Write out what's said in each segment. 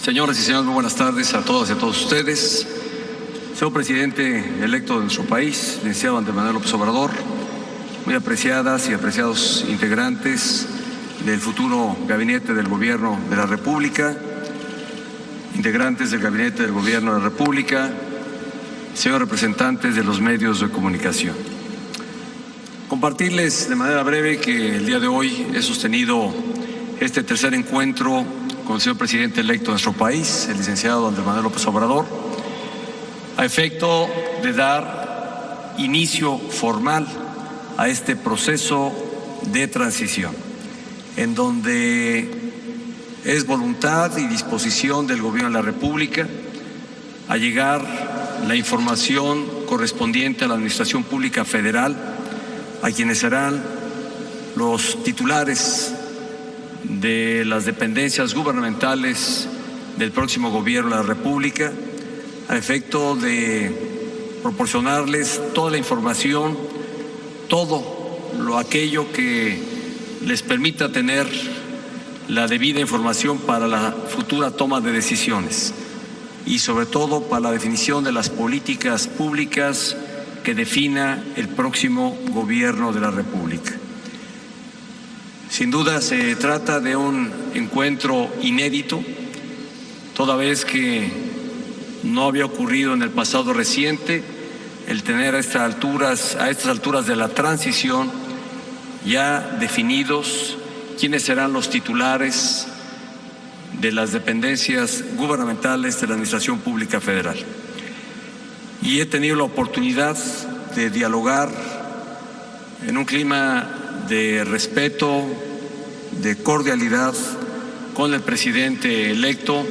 Señoras y señores, muy buenas tardes a todas y a todos ustedes. Señor presidente electo de nuestro país, licenciado Andrés Manuel López Obrador, muy apreciadas y apreciados integrantes del futuro gabinete del Gobierno de la República, integrantes del gabinete del Gobierno de la República, señores representantes de los medios de comunicación. Compartirles de manera breve que el día de hoy he sostenido este tercer encuentro con el señor presidente electo de nuestro país, el licenciado Andrés Manuel López Obrador, a efecto de dar inicio formal a este proceso de transición, en donde es voluntad y disposición del Gobierno de la República a llegar la información correspondiente a la Administración Pública Federal, a quienes serán los titulares de las dependencias gubernamentales del próximo Gobierno de la República, a efecto de proporcionarles toda la información, todo aquello que les permita tener la debida información para la futura toma de decisiones y sobre todo para la definición de las políticas públicas que defina el próximo Gobierno de la República. Sin duda se trata de un encuentro inédito, toda vez que no había ocurrido en el pasado reciente el tener a estas alturas de la transición ya definidos quiénes serán los titulares de las dependencias gubernamentales de la Administración Pública Federal. Y he tenido la oportunidad de dialogar en un clima de respeto, de cordialidad con el presidente electo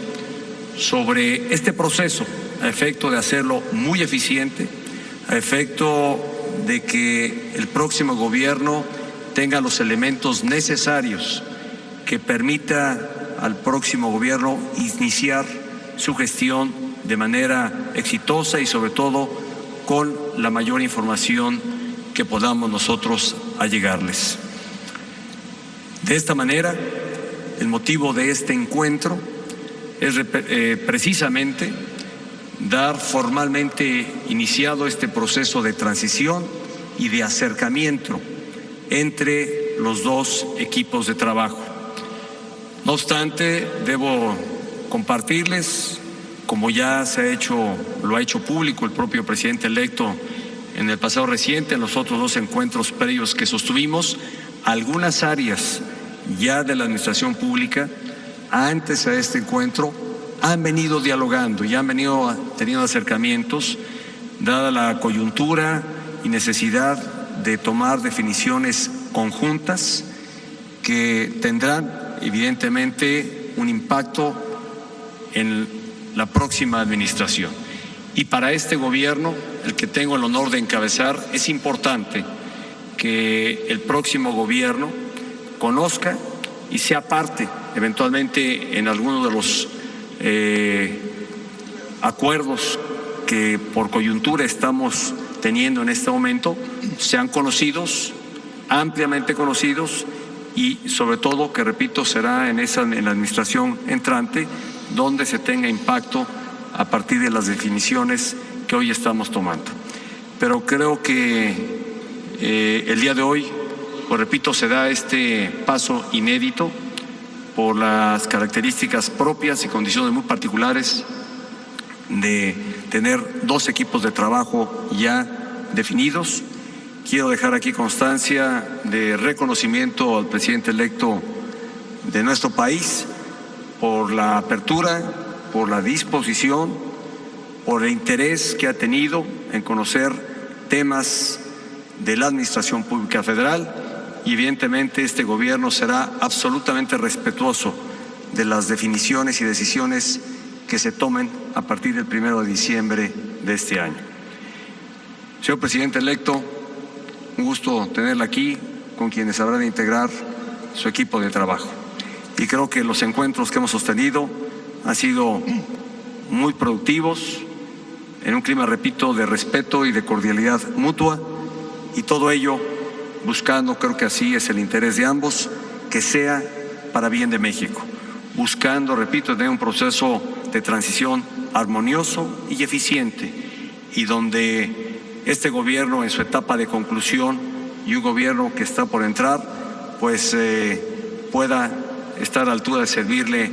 sobre este proceso, a efecto de hacerlo muy eficiente, a efecto de que el próximo gobierno tenga los elementos necesarios que permita al próximo gobierno iniciar su gestión de manera exitosa y sobre todo con la mayor información que podamos nosotros allegarles. De esta manera, el motivo de este encuentro es precisamente dar formalmente iniciado este proceso de transición y de acercamiento entre los dos equipos de trabajo. No obstante, debo compartirles, como ya lo ha hecho público el propio presidente electo en el pasado reciente, en los otros dos encuentros previos que sostuvimos, algunas áreas ya de la administración pública, antes a este encuentro, han venido dialogando y han venido teniendo acercamientos, dada la coyuntura y necesidad de tomar definiciones conjuntas que tendrán evidentemente un impacto en la próxima administración. Y para este gobierno, el que tengo el honor de encabezar, es importante que el próximo gobierno conozca y sea parte eventualmente en algunos de los acuerdos que por coyuntura estamos teniendo en este momento, sean conocidos, ampliamente conocidos y sobre todo, que repito, será en la administración entrante donde se tenga impacto a partir de las definiciones que hoy estamos tomando. Pero creo que el día de hoy, pues repito, se da este paso inédito por las características propias y condiciones muy particulares de tener dos equipos de trabajo ya definidos. Quiero dejar aquí constancia de reconocimiento al presidente electo de nuestro país por la apertura, por la disposición, por el interés que ha tenido en conocer temas de la Administración Pública Federal. Y evidentemente este gobierno será absolutamente respetuoso de las definiciones y decisiones que se tomen a partir del 1 de diciembre de este año. Señor presidente electo, un gusto tenerla aquí con quienes habrán de integrar su equipo de trabajo. Y creo que los encuentros que hemos sostenido han sido muy productivos, en un clima, repito, de respeto y de cordialidad mutua, y todo ello buscando, creo que así es el interés de ambos, que sea para bien de México, buscando, repito, tener un proceso de transición armonioso y eficiente, y donde este gobierno en su etapa de conclusión y un gobierno que está por entrar, pues pueda estar a la altura de servirle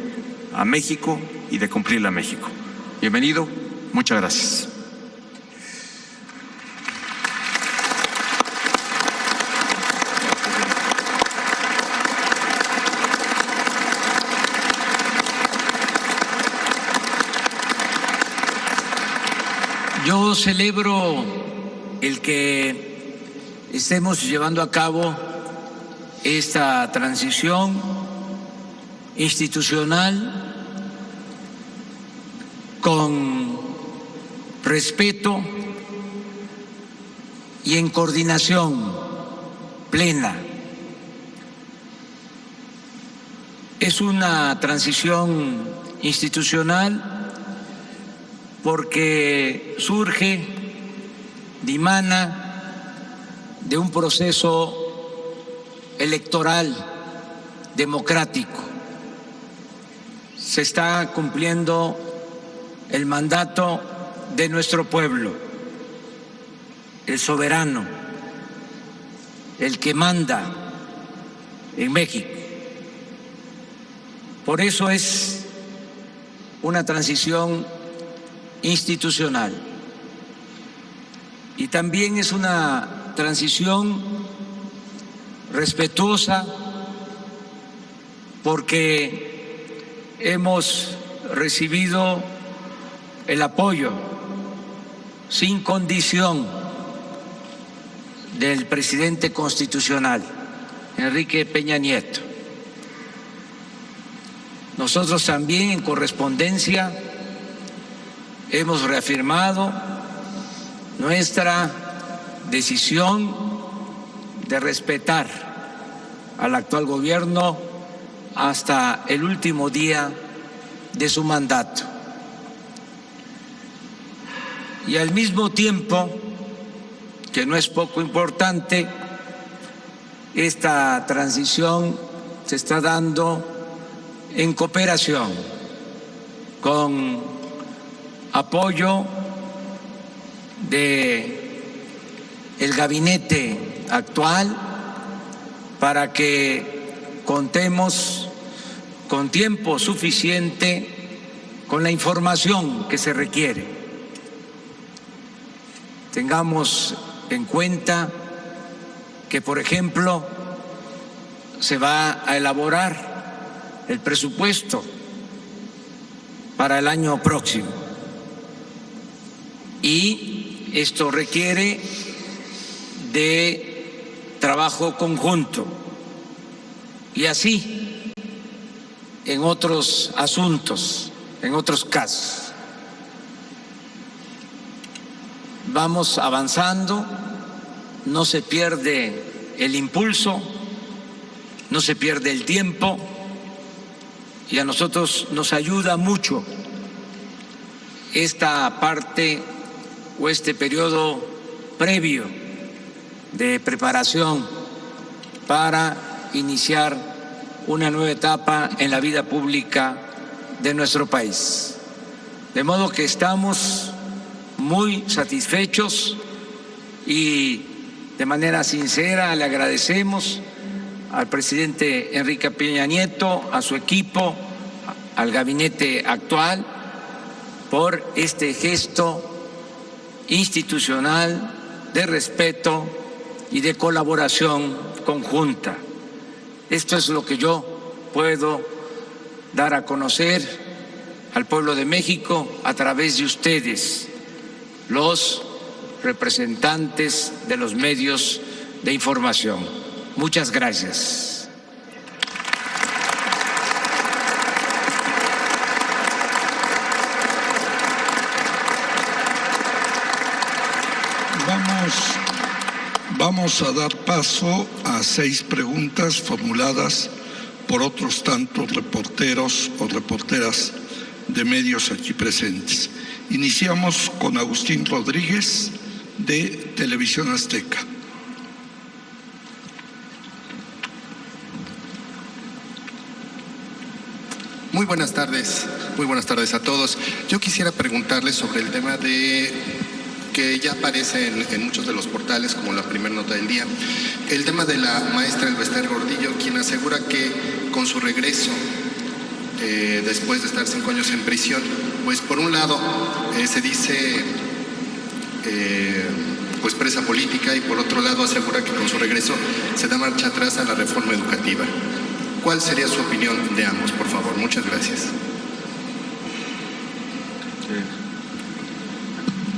a México y de cumplirle a México. Bienvenido, muchas gracias. Yo celebro el que estemos llevando a cabo esta transición institucional con respeto y en coordinación plena. Es una transición institucional porque surge, dimana de un proceso electoral democrático. Se está cumpliendo el mandato de nuestro pueblo, el soberano, el que manda en México. Por eso es una transición institucional y también es una transición respetuosa porque hemos recibido el apoyo sin condición del presidente constitucional, Enrique Peña Nieto. Nosotros también en correspondencia hemos reafirmado nuestra decisión de respetar al actual gobierno hasta el último día de su mandato. Y al mismo tiempo, que no es poco importante, esta transición se está dando en cooperación con apoyo de el gabinete actual para que contemos con tiempo suficiente con la información que se requiere. Tengamos en cuenta que, por ejemplo, se va a elaborar el presupuesto para el año próximo y esto requiere de trabajo conjunto y así en otros asuntos, en otros casos. Vamos avanzando, no se pierde el impulso, no se pierde el tiempo y a nosotros nos ayuda mucho esta parte o este periodo previo de preparación para iniciar una nueva etapa en la vida pública de nuestro país. De modo que estamos muy satisfechos y de manera sincera le agradecemos al presidente Enrique Peña Nieto, a su equipo, al gabinete actual, por este gesto institucional de respeto y de colaboración conjunta. Esto es lo que yo puedo dar a conocer al pueblo de México a través de ustedes, los representantes de los medios de información. Muchas gracias. Vamos a dar paso a 6 preguntas formuladas por otros tantos reporteros o reporteras de medios aquí presentes. Iniciamos con Agustín Rodríguez, de Televisión Azteca. Muy buenas tardes a todos. Yo quisiera preguntarles sobre el tema de que ya aparece en muchos de los portales como la primera nota del día, el tema de la maestra Elbester Gordillo, quien asegura que con su regreso después de estar 5 años en prisión, pues por un lado se dice pues presa política, y por otro lado asegura que con su regreso se da marcha atrás a la reforma educativa. ¿Cuál sería su opinión de ambos, por favor? Muchas gracias.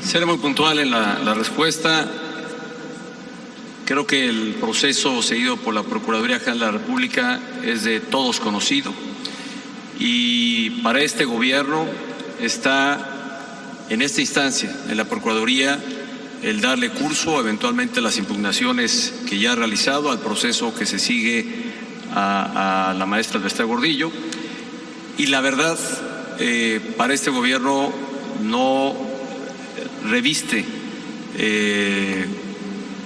Seré muy puntual en la respuesta. Creo que el proceso seguido por la Procuraduría General de la República es de todos conocido, y para este gobierno está en esta instancia, en la Procuraduría, el darle curso eventualmente a las impugnaciones que ya ha realizado, al proceso que se sigue a la maestra Elbester Gordillo. Y la verdad, para este gobierno no reviste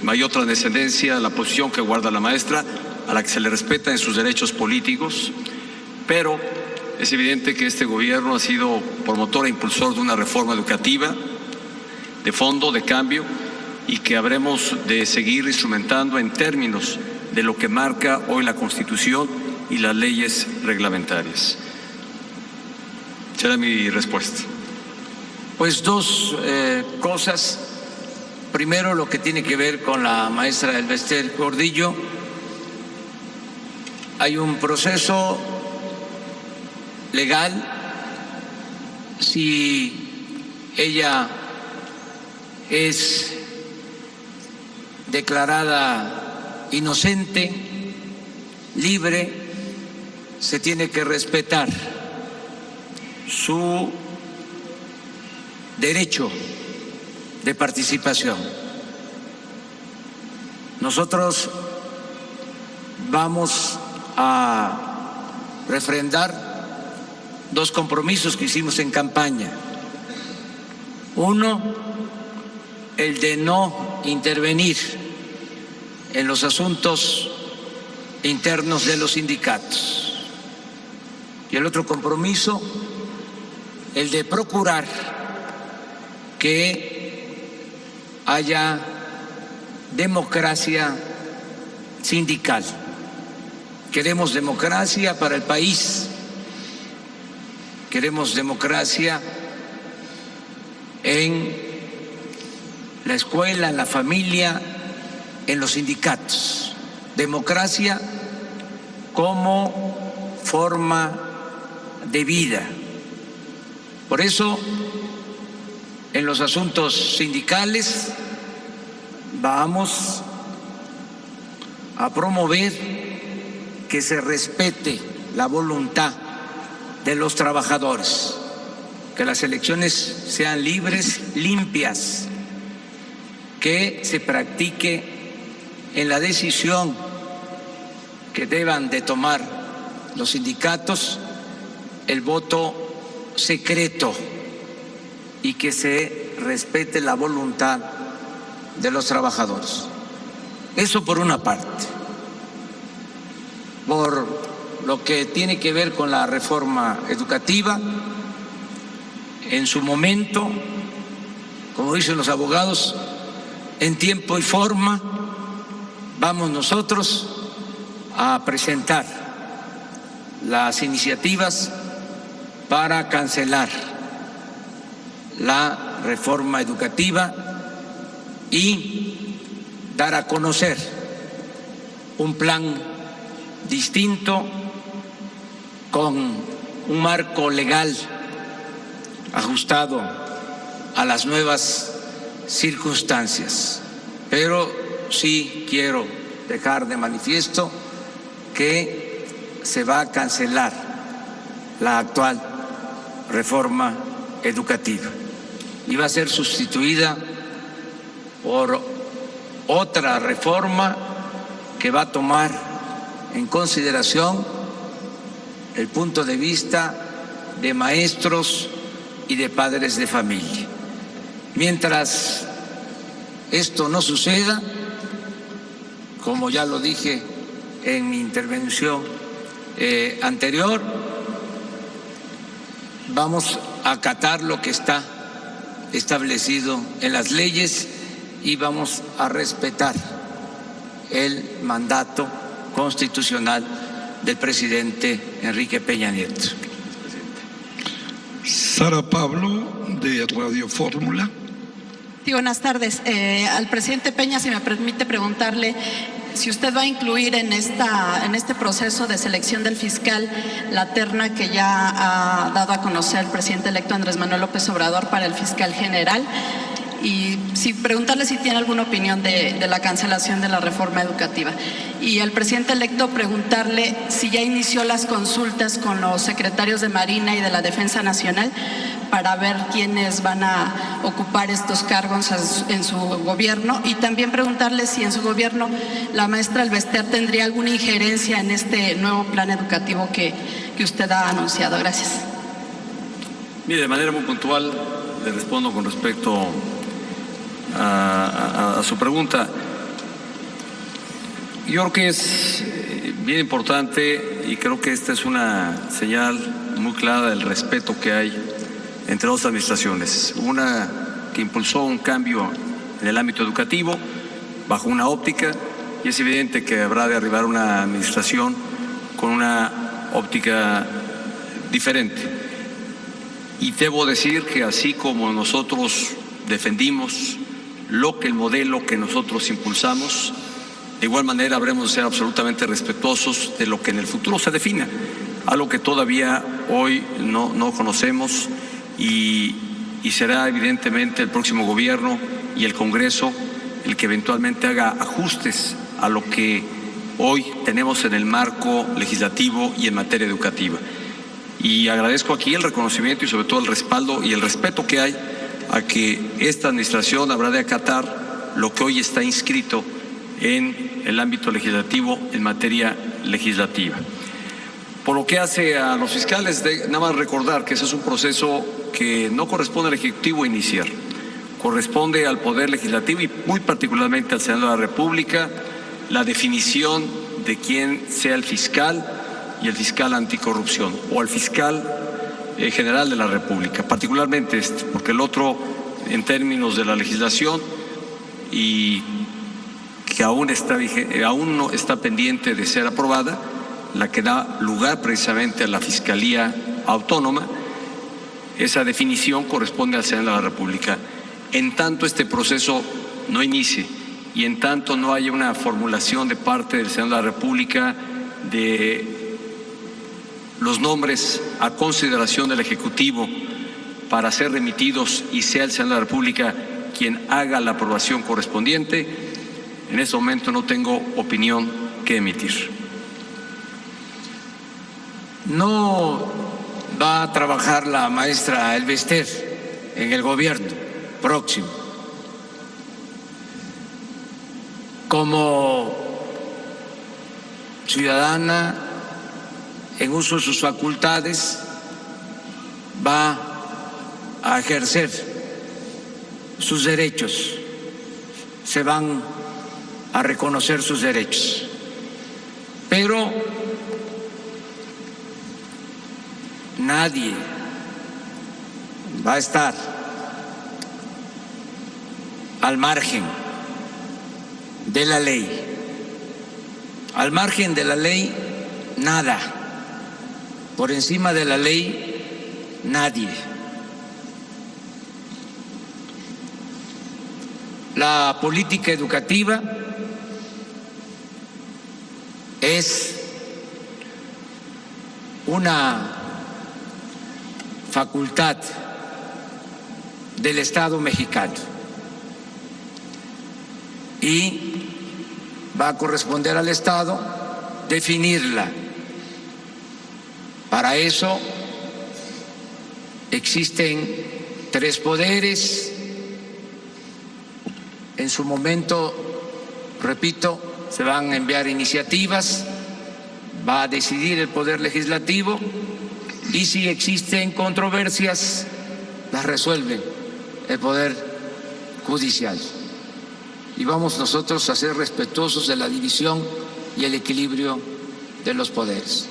mayor trascendencia la posición que guarda la maestra, a la que se le respeta en sus derechos políticos, pero es evidente que este gobierno ha sido promotor e impulsor de una reforma educativa de fondo, de cambio, y que habremos de seguir instrumentando en términos de lo que marca hoy la Constitución y las leyes reglamentarias. Será mi respuesta. Pues dos cosas. Primero, lo que tiene que ver con la maestra Elbester Gordillo. Hay un proceso legal. Si ella es declarada inocente, libre, se tiene que respetar su derecho de participación. Nosotros vamos a refrendar dos compromisos que hicimos en campaña. Uno, el de no intervenir en los asuntos internos de los sindicatos. Y el otro compromiso, el de procurar que haya democracia sindical. Queremos democracia para el país, queremos democracia en la escuela, en la familia, en los sindicatos. Democracia como forma de vida. Por eso, en los asuntos sindicales vamos a promover que se respete la voluntad de los trabajadores, que las elecciones sean libres, limpias, que se practique en la decisión que deban de tomar los sindicatos el voto secreto y que se respete la voluntad de los trabajadores. Eso por una parte. Por lo que tiene que ver con la reforma educativa, en su momento, como dicen los abogados, en tiempo y forma, vamos nosotros a presentar las iniciativas para cancelar la reforma educativa y dar a conocer un plan distinto con un marco legal ajustado a las nuevas circunstancias. Pero sí quiero dejar de manifiesto que se va a cancelar la actual reforma educativa y va a ser sustituida por otra reforma que va a tomar en consideración el punto de vista de maestros y de padres de familia. Mientras esto no suceda, como ya lo dije en mi intervención anterior, vamos a acatar lo que está establecido en las leyes y vamos a respetar el mandato constitucional del presidente Enrique Peña Nieto. Sara Pablo, de Radio Fórmula. Sí, buenas tardes. Al presidente Peña, si me permite preguntarle si usted va a incluir en este proceso de selección del fiscal la terna que ya ha dado a conocer el presidente electo Andrés Manuel López Obrador para el fiscal general. Y preguntarle si tiene alguna opinión de la cancelación de la reforma educativa. Y al presidente electo preguntarle si ya inició las consultas con los secretarios de Marina y de la Defensa Nacional para ver quiénes van a ocupar estos cargos en su gobierno. Y también preguntarle si en su gobierno la maestra Elvester tendría alguna injerencia en este nuevo plan educativo que usted ha anunciado. Gracias. Mire, de manera muy puntual le respondo con respecto a su pregunta. Yo creo que es bien importante y creo que esta es una señal muy clara del respeto que hay entre dos administraciones. Una que impulsó un cambio en el ámbito educativo bajo una óptica, y es evidente que habrá de arribar una administración con una óptica diferente. Y debo decir que así como nosotros defendimos el modelo que nosotros impulsamos, de igual manera habremos de ser absolutamente respetuosos de lo que en el futuro se defina, algo que todavía hoy no conocemos y será evidentemente el próximo gobierno y el Congreso el que eventualmente haga ajustes a lo que hoy tenemos en el marco legislativo y en materia educativa. Y agradezco aquí el reconocimiento y sobre todo el respaldo y el respeto que hay a que esta administración habrá de acatar lo que hoy está inscrito en el ámbito legislativo en materia legislativa. Por lo que hace a los fiscales, nada más recordar que ese es un proceso que no corresponde al Ejecutivo iniciar, corresponde al Poder Legislativo y muy particularmente al Senado de la República la definición de quién sea el fiscal y el fiscal anticorrupción o al fiscal general de la República, particularmente porque el otro, en términos de la legislación y que aún no está pendiente de ser aprobada, la que da lugar precisamente a la Fiscalía Autónoma, esa definición corresponde al Senado de la República. En tanto este proceso no inicie y en tanto no haya una formulación de parte del Senado de la República de los nombres a consideración del Ejecutivo para ser remitidos y sea el Senado de la República quien haga la aprobación correspondiente, en este momento no tengo opinión que emitir. No va a trabajar la maestra Elvester en el gobierno próximo. Como ciudadana, en uso de sus facultades, va a ejercer sus derechos, se van a reconocer sus derechos, pero nadie va a estar al margen de la ley. Al margen de la ley, nada. Por encima de la ley, nadie. La política educativa es una facultad del Estado mexicano y va a corresponder al Estado definirla. Para eso existen 3 poderes. En su momento, repito, se van a enviar iniciativas, va a decidir el Poder Legislativo y si existen controversias, las resuelve el Poder Judicial. Y vamos nosotros a ser respetuosos de la división y el equilibrio de los poderes.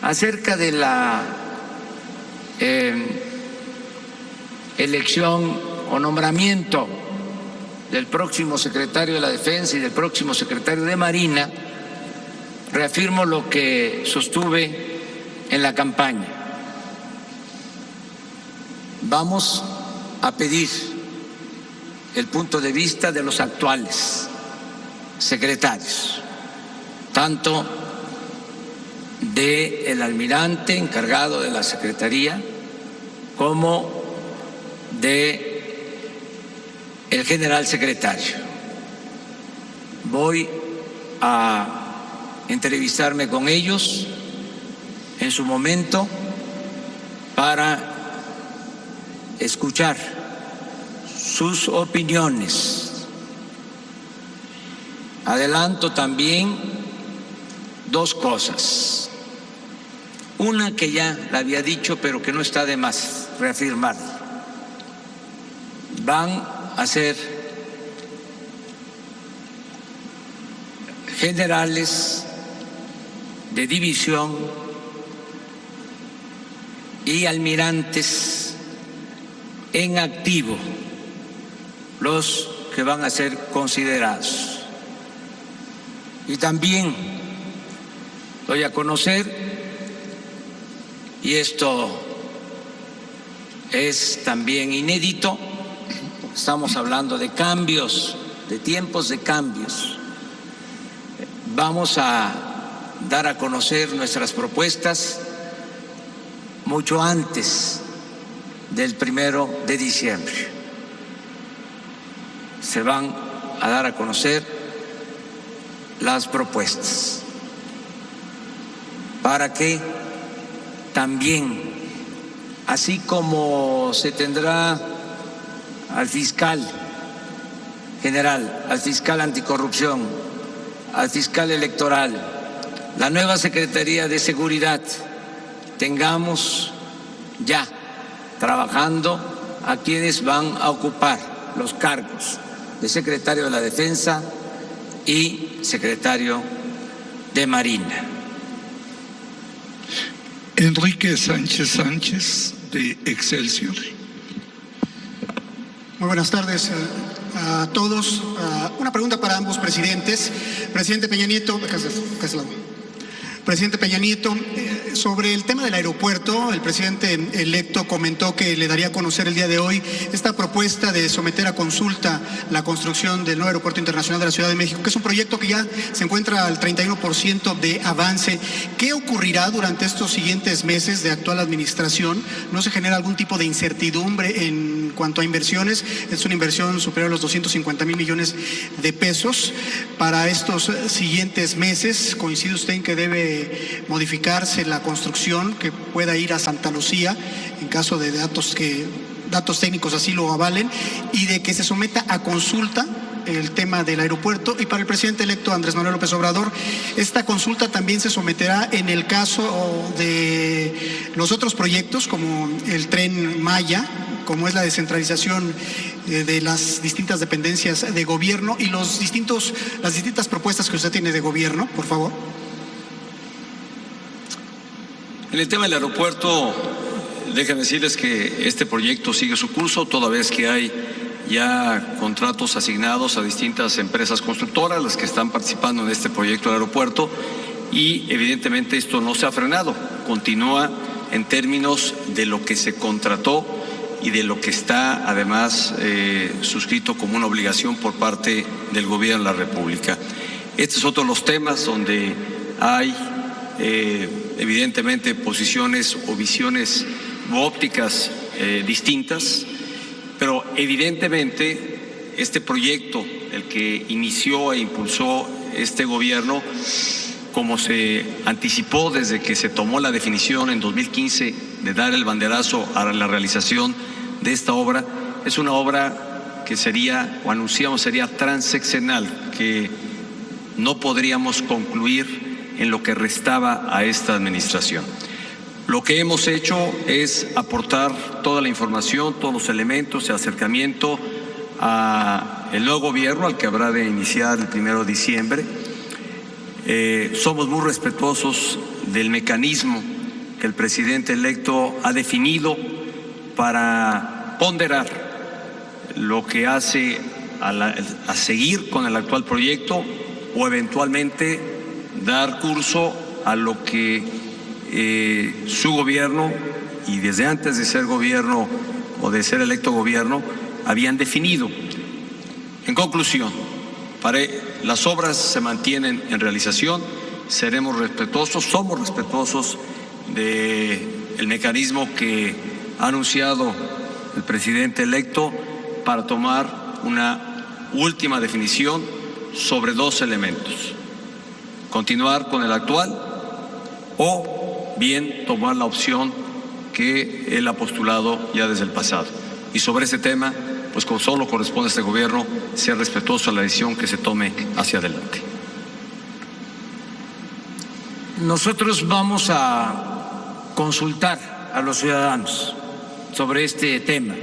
Acerca de la elección o nombramiento del próximo secretario de la Defensa y del próximo secretario de Marina, reafirmo lo que sostuve en la campaña. Vamos a pedir el punto de vista de los actuales secretarios, tanto del almirante encargado de la Secretaría como de el general secretario. Voy a entrevistarme con ellos en su momento para escuchar sus opiniones. Adelanto también dos cosas. Una que ya la había dicho, pero que no está de más reafirmar. Van a ser generales de división y almirantes en activo los que van a ser considerados. Y también doy a conocer, y esto es también inédito, estamos hablando de cambios, de tiempos de cambios. Vamos a dar a conocer nuestras propuestas mucho antes del 1 de diciembre. Se van a dar a conocer las propuestas para que también, así como se tendrá al fiscal general, al fiscal anticorrupción, al fiscal electoral, la nueva Secretaría de Seguridad, tengamos ya trabajando a quienes van a ocupar los cargos de secretario de la Defensa y secretario de Marina. Enrique Sánchez Sánchez, de Excelsior. Muy buenas tardes a todos. Una pregunta para ambos presidentes. Presidente Peña Nieto, Presidente Peña Nieto, sobre el tema del aeropuerto, el presidente electo comentó que le daría a conocer el día de hoy esta propuesta de someter a consulta la construcción del nuevo aeropuerto internacional de la Ciudad de México, que es un proyecto que ya se encuentra al 31% de avance. ¿Qué ocurrirá durante estos siguientes meses de actual administración? ¿No se genera algún tipo de incertidumbre en cuanto a inversiones? Es una inversión superior a los 250,000 millones de pesos para estos siguientes meses. ¿Coincide usted en que debe modificarse la construcción, que pueda ir a Santa Lucía en caso de datos técnicos así lo avalen, y de que se someta a consulta el tema del aeropuerto? Y para el presidente electo Andrés Manuel López Obrador, esta consulta también se someterá en el caso de los otros proyectos, como el Tren Maya, como es la descentralización de las distintas dependencias de gobierno y las distintas propuestas que usted tiene de gobierno, por favor. En el tema del aeropuerto, déjenme decirles que este proyecto sigue su curso, toda vez que hay ya contratos asignados a distintas empresas constructoras, las que están participando en este proyecto del aeropuerto, y evidentemente esto no se ha frenado, continúa en términos de lo que se contrató y de lo que está además suscrito como una obligación por parte del Gobierno de la República. Este es otro de los temas donde hay evidentemente posiciones o visiones u ópticas distintas, pero evidentemente este proyecto, el que inició e impulsó este gobierno, como se anticipó desde que se tomó la definición en 2015 de dar el banderazo a la realización de esta obra, es una obra que sería, o anunciamos, sería transeccional, que no podríamos concluir en lo que restaba a esta administración. Lo que hemos hecho es aportar toda la información, todos los elementos de acercamiento al nuevo gobierno, al que habrá de iniciar el 1 de diciembre. Somos muy respetuosos del mecanismo que que el presidente electo ha definido para ponderar lo que hace a seguir con el actual proyecto o eventualmente dar curso a lo que su gobierno, y desde antes de ser gobierno o de ser electo gobierno, habían definido. En conclusión, las obras se mantienen en realización, seremos respetuosos, somos respetuosos del mecanismo que ha anunciado el presidente electo para tomar una última definición sobre dos elementos: continuar con el actual o bien tomar la opción que él ha postulado ya desde el pasado. Y sobre ese tema, pues como solo corresponde a este gobierno, ser respetuoso a la decisión que se tome hacia adelante. Nosotros vamos a consultar a los ciudadanos sobre este tema.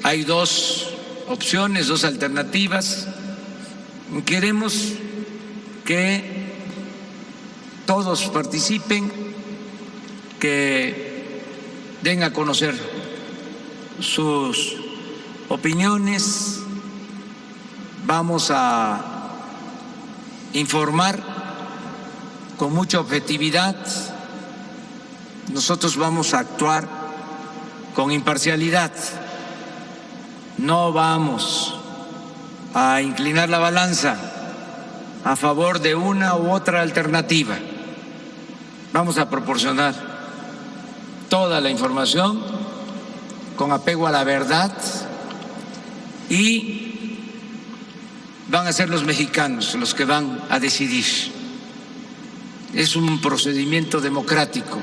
Hay dos opciones, dos alternativas. Queremos que todos participen, que den a conocer sus opiniones. Vamos a informar con mucha objetividad. Nosotros vamos a actuar con imparcialidad. No vamos a inclinar la balanza a favor de una u otra alternativa. Vamos a proporcionar toda la información con apego a la verdad y van a ser los mexicanos los que van a decidir. Es un procedimiento democrático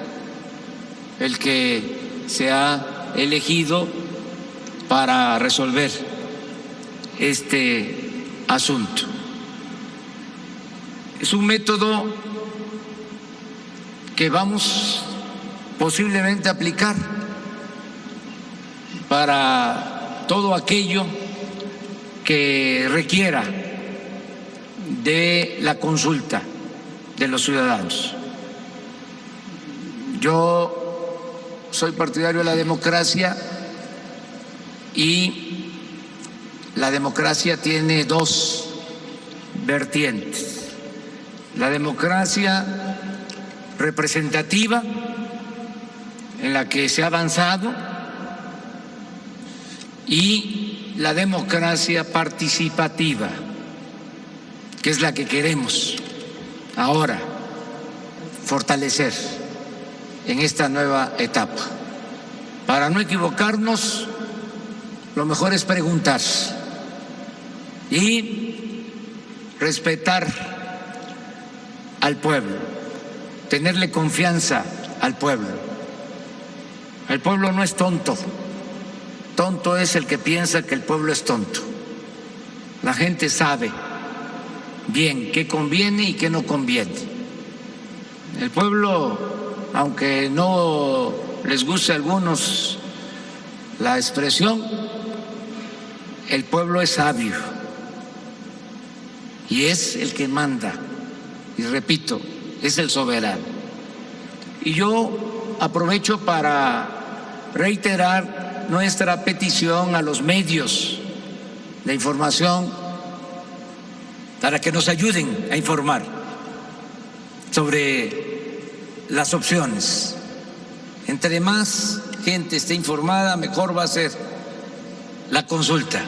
el que se ha elegido para resolver este asunto. Es un método que vamos posiblemente a aplicar para todo aquello que requiera de la consulta de los ciudadanos. Yo soy partidario de la democracia y la democracia tiene dos vertientes: la democracia representativa, en la que se ha avanzado, y la democracia participativa, que es la que queremos ahora fortalecer en esta nueva etapa. Para no equivocarnos, lo mejor es preguntar y respetar al pueblo, tenerle confianza al pueblo. El pueblo no es tonto. Tonto es el que piensa que el pueblo es tonto. La gente sabe bien qué conviene y qué no conviene. El pueblo, aunque no les guste a algunos la expresión, el pueblo es sabio y es el que manda. Y repito, es el soberano. Y yo aprovecho para reiterar nuestra petición a los medios de información para que nos ayuden a informar sobre las opciones. Entre más gente esté informada, mejor va a ser la consulta.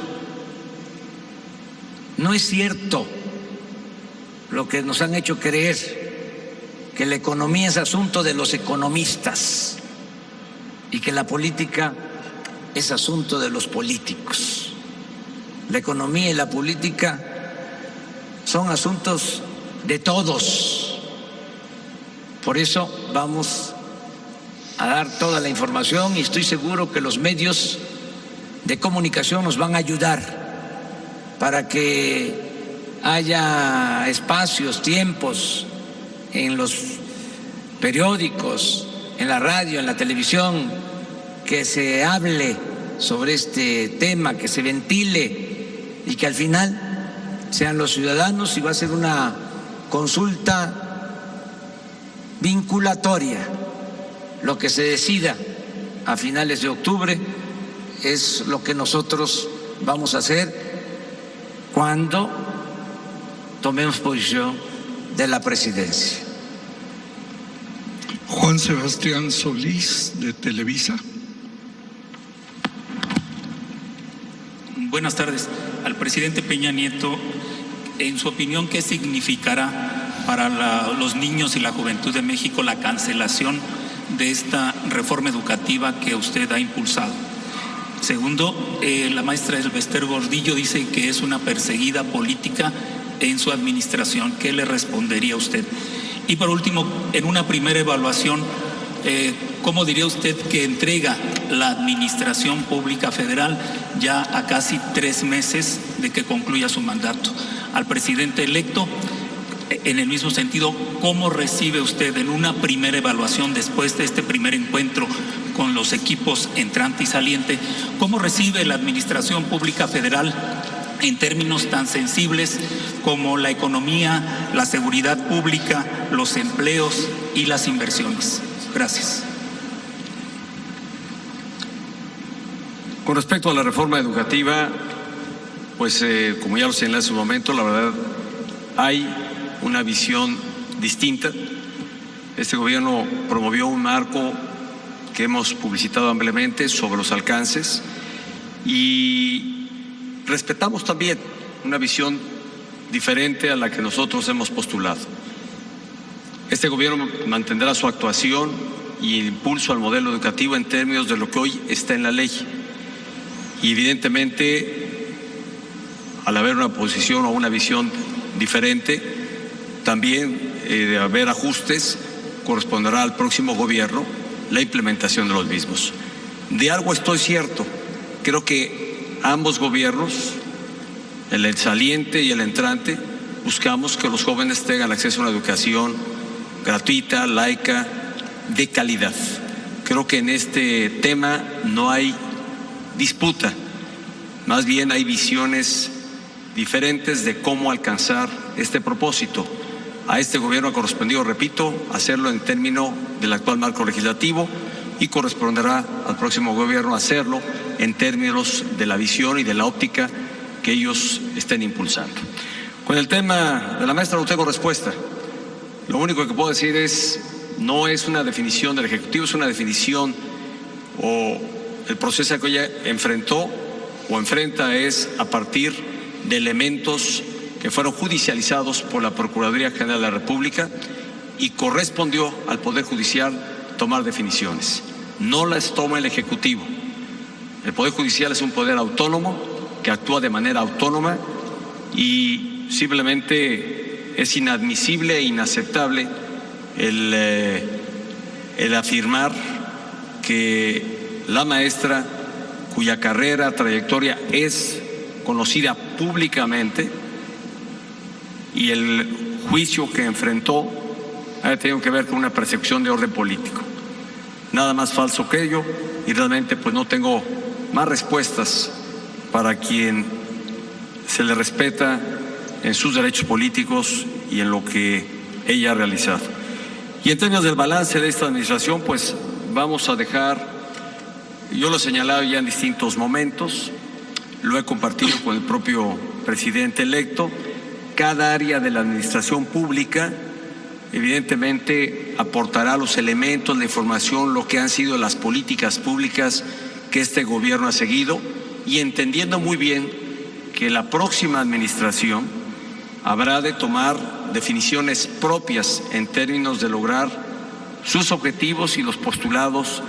No es cierto lo que nos han hecho creer, que la economía es asunto de los economistas y que la política es asunto de los políticos. La economía y la política son asuntos de todos. Por eso vamos a dar toda la información y estoy seguro que los medios de comunicación nos van a ayudar para que haya espacios, tiempos en los periódicos, en la radio, en la televisión, que se hable sobre este tema, que se ventile y que al final sean los ciudadanos, y va a ser una consulta vinculatoria lo que se decida a finales de octubre es lo que nosotros vamos a hacer cuando tomemos posición de la presidencia. Juan Sebastián Solís, de Televisa. Buenas tardes. Al presidente Peña Nieto, en su opinión, ¿qué significará para los niños y la juventud de México la cancelación de esta reforma educativa que usted ha impulsado? Segundo, la maestra Elbester Gordillo dice que es una perseguida política en su administración. ¿Qué le respondería usted? Y por último, en una primera evaluación, ¿cómo diría usted que entrega la Administración Pública Federal ya a casi 3 meses de que concluya su mandato? Al presidente electo, en el mismo sentido, ¿cómo recibe usted en una primera evaluación después de este primer encuentro con los equipos entrante y saliente, cómo recibe la Administración Pública Federal en términos tan sensibles como la economía, la seguridad pública, los empleos y las inversiones? Gracias. Con respecto a la reforma educativa, pues como ya lo señalé en su momento, la verdad hay una visión distinta. Este gobierno promovió un marco que hemos publicitado ampliamente sobre los alcances y respetamos también una visión diferente a la que nosotros hemos postulado. Este gobierno mantendrá su actuación y el impulso al modelo educativo en términos de lo que hoy está en la ley. Y evidentemente, al haber una posición o una visión diferente, también de haber ajustes, corresponderá al próximo gobierno la implementación de los mismos. De algo estoy cierto, creo que ambos gobiernos, el saliente y el entrante, buscamos que los jóvenes tengan acceso a una educación gratuita, laica, de calidad. Creo que en este tema no hay disputa, más bien hay visiones diferentes de cómo alcanzar este propósito. A este gobierno ha correspondido, repito, hacerlo en términos del actual marco legislativo y corresponderá al próximo gobierno hacerlo en términos de la visión y de la óptica que ellos estén impulsando. Con el tema de la maestra no tengo respuesta. Lo único que puedo decir es, no es una definición del Ejecutivo, es una definición o el proceso que ella enfrentó o enfrenta es a partir de elementos que fueron judicializados por la Procuraduría General de la República y correspondió al Poder Judicial tomar definiciones. No las toma el Ejecutivo. El Poder Judicial es un poder autónomo que actúa de manera autónoma y simplemente es inadmisible e inaceptable el afirmar que la maestra, cuya carrera, trayectoria es conocida públicamente, y el juicio que enfrentó ha tenido que ver con una percepción de orden político. Nada más falso que ello, y realmente pues no tengo más respuestas para quien se le respeta en sus derechos políticos y en lo que ella ha realizado. Y en términos del balance de esta administración, pues vamos a dejar, yo lo he señalado ya en distintos momentos, lo he compartido con el propio presidente electo. Cada área de la administración pública evidentemente aportará los elementos, la información, lo que han sido las políticas públicas que este gobierno ha seguido, y entendiendo muy bien que la próxima administración habrá de tomar definiciones propias en términos de lograr sus objetivos y los postulados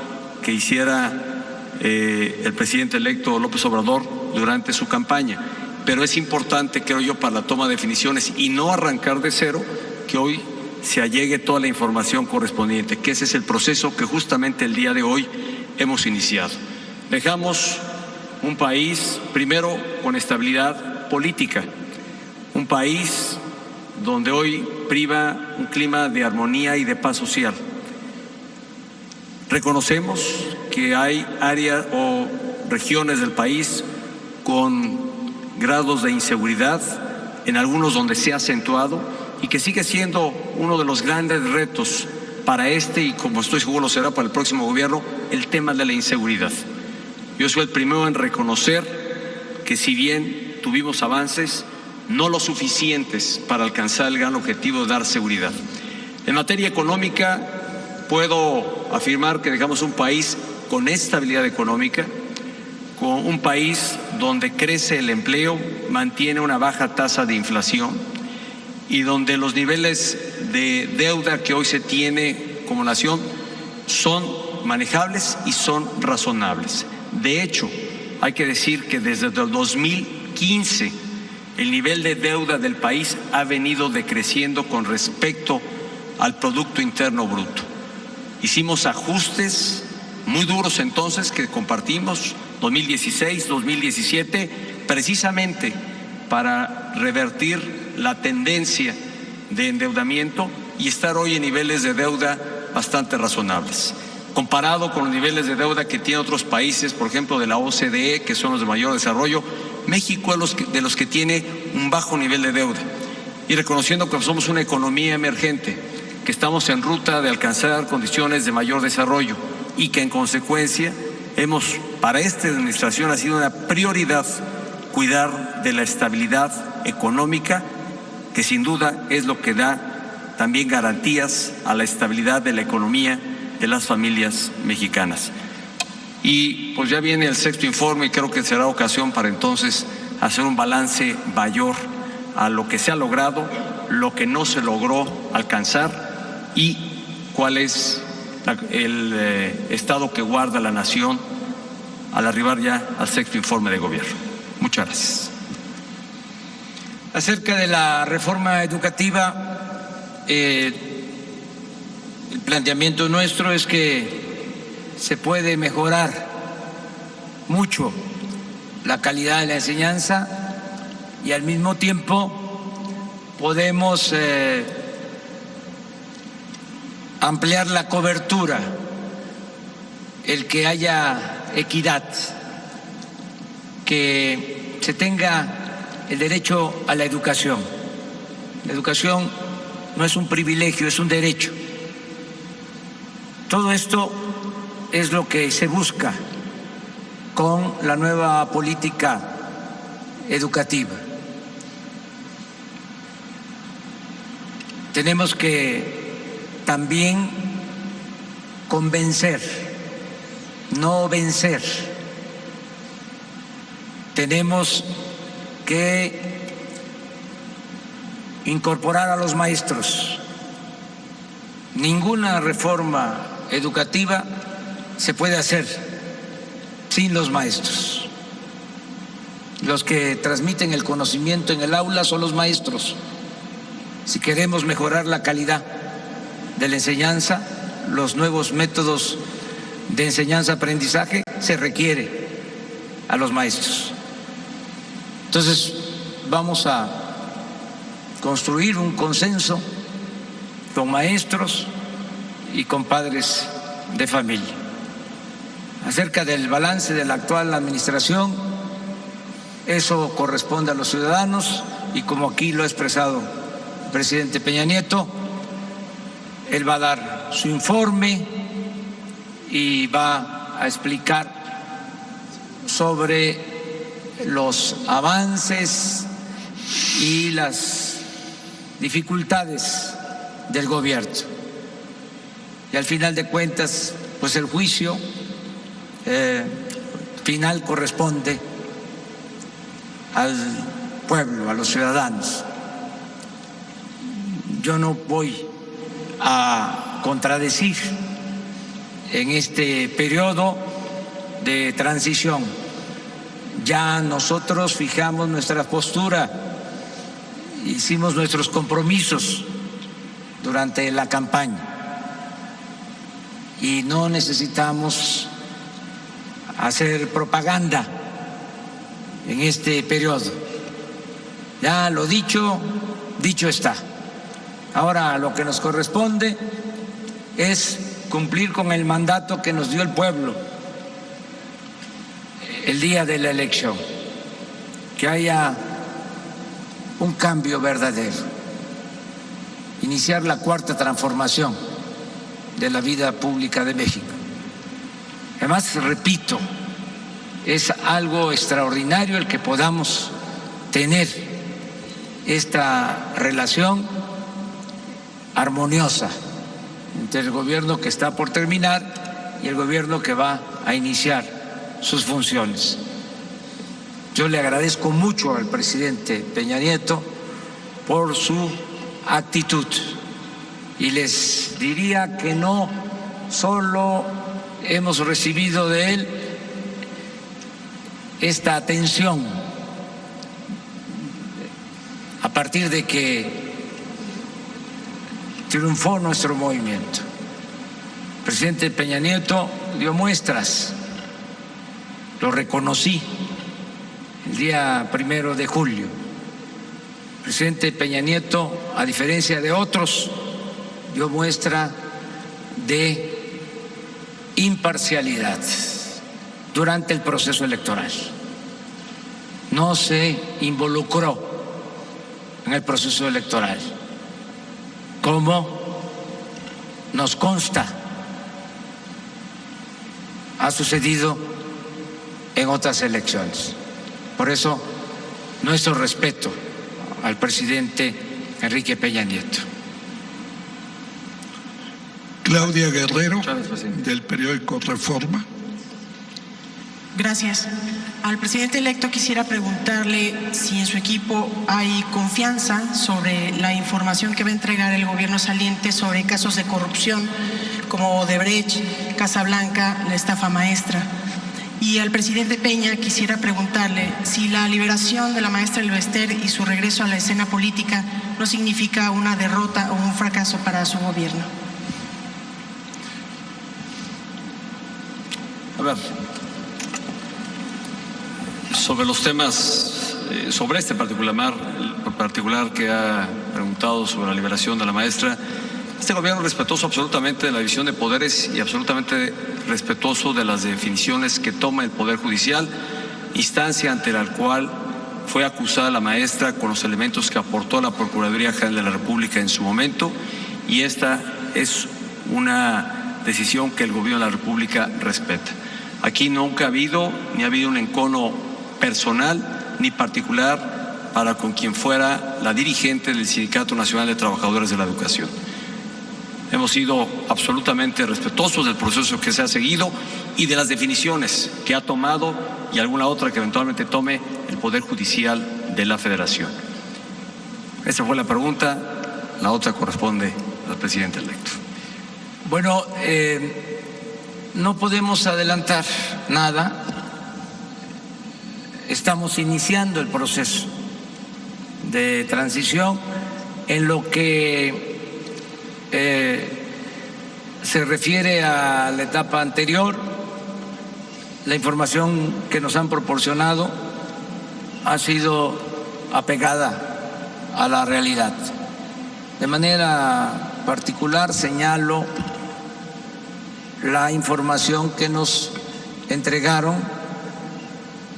que hiciera el presidente electo López Obrador durante su campaña. Pero es importante, creo yo, para la toma de definiciones y no arrancar de cero, que hoy se allegue toda la información correspondiente, que ese es el proceso que justamente el día de hoy hemos iniciado. Dejamos un país, primero, con estabilidad política, un país donde hoy priva un clima de armonía y de paz social. Reconocemos que hay áreas o regiones del país con grados de inseguridad, en algunos donde se ha acentuado y que sigue siendo uno de los grandes retos para este y como estoy seguro lo será para el próximo gobierno, el tema de la inseguridad. Yo soy el primero en reconocer que si bien tuvimos avances, no lo suficientes para alcanzar el gran objetivo de dar seguridad. En materia económica, puedo afirmar que dejamos un país con estabilidad económica, con un país donde crece el empleo, mantiene una baja tasa de inflación y donde los niveles de deuda que hoy se tiene como nación son manejables y son razonables. De hecho, hay que decir que desde el 2015 el nivel de deuda del país ha venido decreciendo con respecto al Producto Interno Bruto. Hicimos ajustes muy duros entonces que compartimos 2016, 2017, precisamente para revertir la tendencia de endeudamiento y estar hoy en niveles de deuda bastante razonables. Comparado con los niveles de deuda que tienen otros países, por ejemplo de la OCDE, que son los de mayor desarrollo, México es de los que tiene un bajo nivel de deuda. Y reconociendo que somos una economía emergente, que estamos en ruta de alcanzar condiciones de mayor desarrollo y que en consecuencia para esta administración ha sido una prioridad cuidar de la estabilidad económica, que sin duda es lo que da también garantías a la estabilidad de la economía de las familias mexicanas. Y pues ya viene el sexto informe y creo que será ocasión para entonces hacer un balance mayor a lo que se ha logrado, lo que no se logró alcanzar y cuál es el estado que guarda la nación al arribar ya al sexto informe de gobierno. Muchas gracias. Acerca de la reforma educativa, el planteamiento nuestro es que se puede mejorar mucho la calidad de la enseñanza y al mismo tiempo podemos ampliar la cobertura, el que haya equidad, que se tenga el derecho a la educación. La educación no es un privilegio, es un derecho. Todo esto es lo que se busca con la nueva política educativa. Tenemos que también convencer, no vencer. Tenemos que incorporar a los maestros. Ninguna reforma educativa se puede hacer sin los maestros. Los que transmiten el conocimiento en el aula son los maestros. Si queremos mejorar la calidad de la enseñanza, los nuevos métodos de enseñanza-aprendizaje, se requiere a los maestros. Entonces, vamos a construir un consenso con maestros y con padres de familia. Acerca del balance de la actual administración, eso corresponde a los ciudadanos y como aquí lo ha expresado el presidente Peña Nieto, él va a dar su informe y va a explicar sobre los avances y las dificultades del gobierno. Y al final de cuentas, pues el juicio final corresponde al pueblo, a los ciudadanos. Yo no voy a contradecir en este periodo de transición. Ya nosotros fijamos nuestra postura, hicimos nuestros compromisos durante la campaña y no necesitamos hacer propaganda en este periodo. Ya lo dicho, dicho está. Ahora lo que nos corresponde es cumplir con el mandato que nos dio el pueblo el día de la elección, que haya un cambio verdadero, iniciar la cuarta transformación de la vida pública de México. Además, repito, es algo extraordinario el que podamos tener esta relación armoniosa entre el gobierno que está por terminar y el gobierno que va a iniciar sus funciones. Yo le agradezco mucho al presidente Peña Nieto por su actitud y les diría que no solo hemos recibido de él esta atención a partir de que triunfó nuestro movimiento. El presidente Peña Nieto dio muestras, lo reconocí el día 1 de julio. El presidente Peña Nieto, a diferencia de otros, dio muestra de imparcialidad durante el proceso electoral. No se involucró en el proceso electoral, como nos consta ha sucedido en otras elecciones. Por eso, nuestro respeto al presidente Enrique Peña Nieto. Claudia Guerrero, del periódico Reforma. Gracias. Al presidente electo quisiera preguntarle si en su equipo hay confianza sobre la información que va a entregar el gobierno saliente sobre casos de corrupción como Odebrecht, Casa Blanca, la estafa maestra. Y al presidente Peña quisiera preguntarle si la liberación de la maestra Elvester y su regreso a la escena política no significa una derrota o un fracaso para su gobierno. A ver, sobre los temas, sobre este particular que ha preguntado sobre la liberación de la maestra, este gobierno respetuoso absolutamente de la división de poderes y absolutamente respetuoso de las definiciones que toma el Poder Judicial, instancia ante la cual fue acusada la maestra con los elementos que aportó la Procuraduría General de la República en su momento, y esta es una decisión que el gobierno de la República respeta. Aquí nunca ha habido un encono personal ni particular para con quien fuera la dirigente del Sindicato Nacional de Trabajadores de la Educación. Hemos sido absolutamente respetuosos del proceso que se ha seguido y de las definiciones que ha tomado y alguna otra que eventualmente tome el Poder Judicial de la Federación. Esa fue la pregunta, la otra corresponde al presidente electo. Bueno, no podemos adelantar nada. Estamos iniciando el proceso de transición en lo que se refiere a la etapa anterior. La información que nos han proporcionado ha sido apegada a la realidad. De manera particular señalo la información que nos entregaron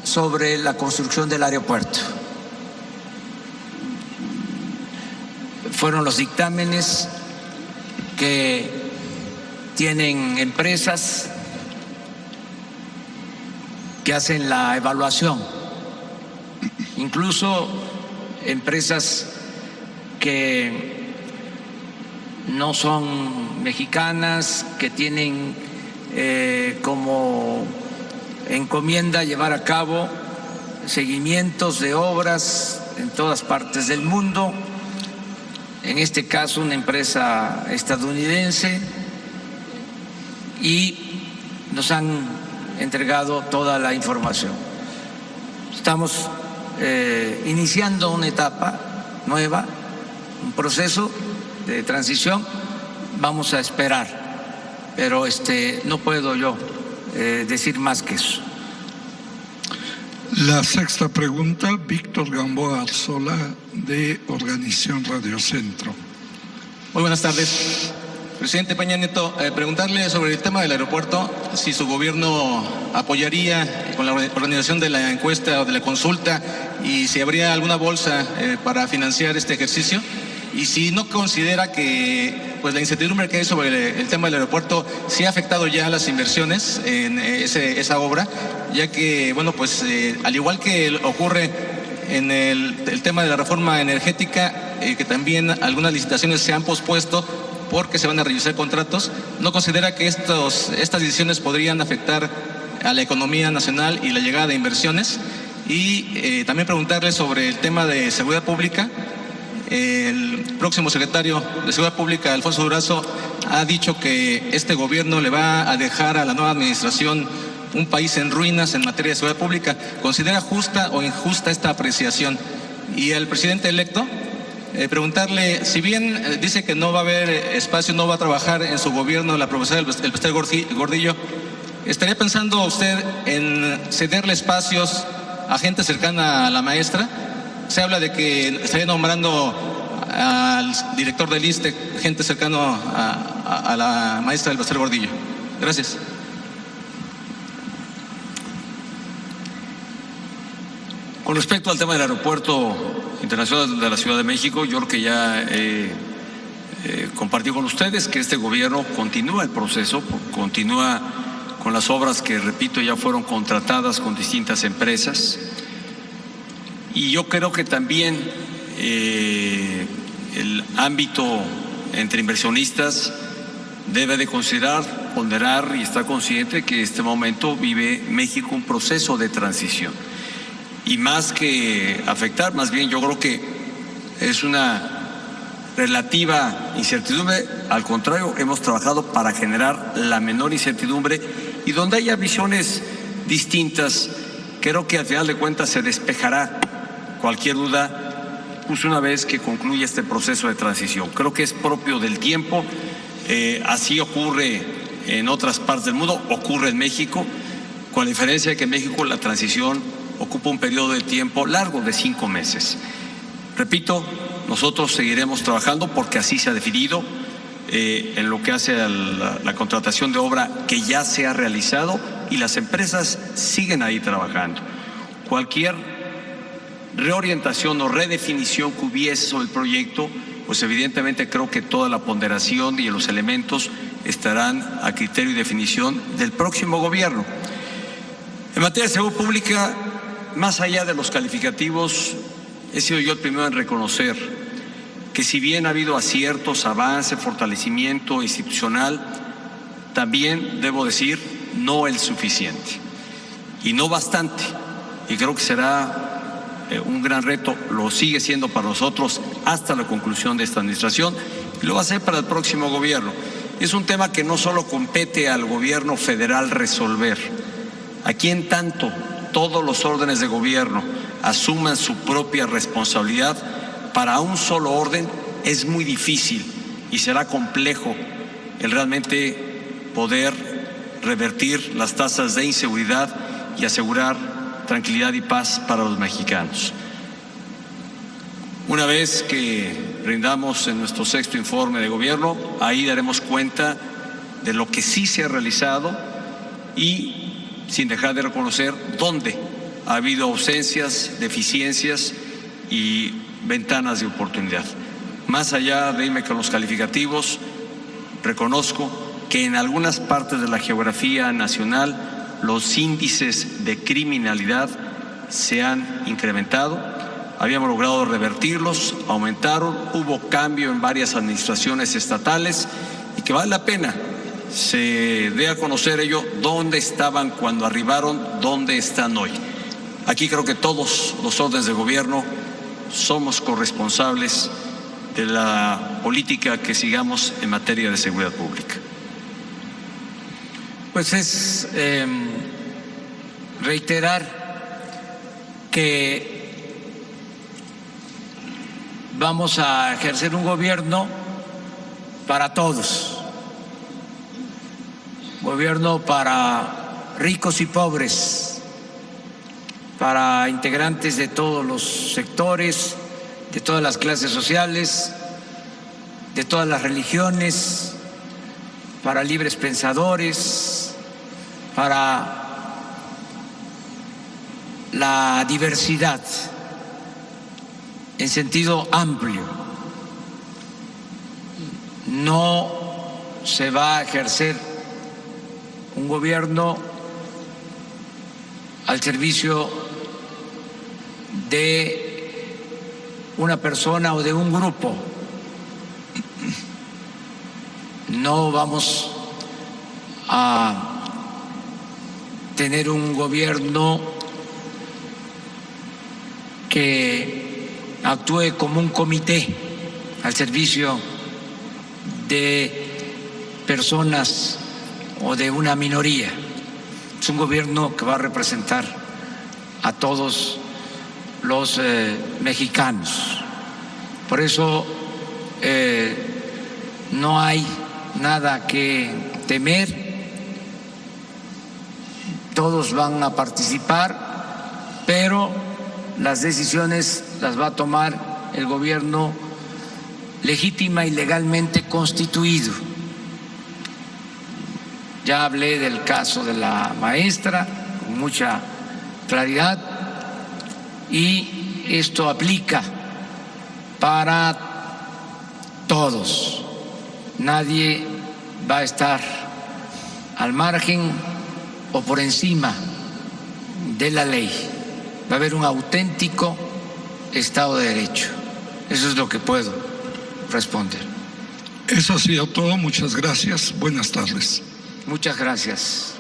sobre la construcción del aeropuerto. Fueron los dictámenes que tienen empresas que hacen la evaluación, incluso empresas que no son mexicanas, que tienen como encomienda llevar a cabo seguimientos de obras en todas partes del mundo. En este caso, una empresa estadounidense, y nos han entregado toda la información. Estamos iniciando una etapa nueva, un proceso de transición. Vamos a esperar, pero no puedo yo decir más que eso. La sexta pregunta, Víctor Gamboa Arzola, de Organización Radio Centro. Muy buenas tardes. Presidente Peña Nieto, preguntarle sobre el tema del aeropuerto, si su gobierno apoyaría con la organización de la encuesta o de la consulta, y si habría alguna bolsa para financiar este ejercicio, y si no considera que pues la incertidumbre que hay sobre el tema del aeropuerto sí ha afectado ya las inversiones en esa obra, ya que, bueno, pues al igual que ocurre en el tema de la reforma energética, que también algunas licitaciones se han pospuesto porque se van a revisar contratos, ¿no considera que estas decisiones podrían afectar a la economía nacional y la llegada de inversiones? Y también preguntarle sobre el tema de seguridad pública. El próximo secretario de Seguridad Pública, Alfonso Durazo, ha dicho que este gobierno le va a dejar a la nueva administración un país en ruinas en materia de seguridad pública. ¿Considera justa o injusta esta apreciación? Y al presidente electo, preguntarle, si bien dice que no va a haber espacio, no va a trabajar en su gobierno la profesora Elbester Gordillo, ¿estaría pensando usted en cederle espacios a gente cercana a la maestra? Se habla de que estaría nombrando al director del ISSSTE, gente cercano a la maestra Elbester Gordillo. Gracias. Con respecto al tema del Aeropuerto Internacional de la Ciudad de México, yo creo que ya compartí con ustedes que este gobierno continúa el proceso, continúa con las obras que, repito, ya fueron contratadas con distintas empresas. Y yo creo que también el ámbito entre inversionistas debe de considerar, ponderar y estar consciente que en este momento vive México un proceso de transición. Y más que afectar, más bien yo creo que es una relativa incertidumbre. Al contrario, hemos trabajado para generar la menor incertidumbre y donde haya visiones distintas, creo que al final de cuentas se despejará cualquier duda, pues una vez que concluya este proceso de transición. Creo que es propio del tiempo, así ocurre en otras partes del mundo, ocurre en México, con la diferencia de que en México la transición ocupa un periodo de tiempo largo de 5 meses. Repito, nosotros seguiremos trabajando porque así se ha definido en lo que hace a la contratación de obra que ya se ha realizado y las empresas siguen ahí trabajando. Cualquier reorientación o redefinición que hubiese sobre el proyecto, pues evidentemente creo que toda la ponderación y los elementos estarán a criterio y definición del próximo gobierno. En materia de seguridad pública, más allá de los calificativos, he sido yo el primero en reconocer que si bien ha habido aciertos, avance, fortalecimiento institucional, también debo decir no el suficiente y no bastante. Y creo que será un gran reto, lo sigue siendo para nosotros hasta la conclusión de esta administración y lo va a ser para el próximo gobierno. Es un tema que no solo compete al gobierno federal resolver. Aquí en tanto todos los órdenes de gobierno asuman su propia responsabilidad, para un solo orden es muy difícil y será complejo el realmente poder revertir las tasas de inseguridad y asegurar tranquilidad y paz para los mexicanos. Una vez que rindamos en nuestro 6º informe de gobierno, ahí daremos cuenta de lo que sí se ha realizado y sin dejar de reconocer dónde ha habido ausencias, deficiencias y ventanas de oportunidad. Más allá de irme con los calificativos, reconozco que en algunas partes de la geografía nacional los índices de criminalidad se han incrementado, habíamos logrado revertirlos, aumentaron, hubo cambio en varias administraciones estatales y que vale la pena se dé a conocer ello, dónde estaban cuando arribaron, dónde están hoy. Aquí creo que todos los órdenes de gobierno somos corresponsables de la política que sigamos en materia de seguridad pública. Pues es reiterar que vamos a ejercer un gobierno para todos, gobierno para ricos y pobres, para integrantes de todos los sectores, de todas las clases sociales, de todas las religiones, para libres pensadores, para la diversidad en sentido amplio. no se va a ejercer un gobierno al servicio de una persona o de un grupo. No vamos a tener un gobierno que actúe como un comité al servicio de personas o de una minoría. Es un gobierno que va a representar a todos los mexicanos. Por eso no hay nada que temer. Todos van a participar, pero las decisiones las va a tomar el gobierno legítima y legalmente constituido. Ya hablé del caso de la maestra con mucha claridad y esto aplica para todos. Nadie va a estar al margen o por encima de la ley. Va a haber un auténtico Estado de Derecho. Eso es lo que puedo responder. Eso ha sido todo. Muchas gracias. Buenas tardes. Muchas gracias.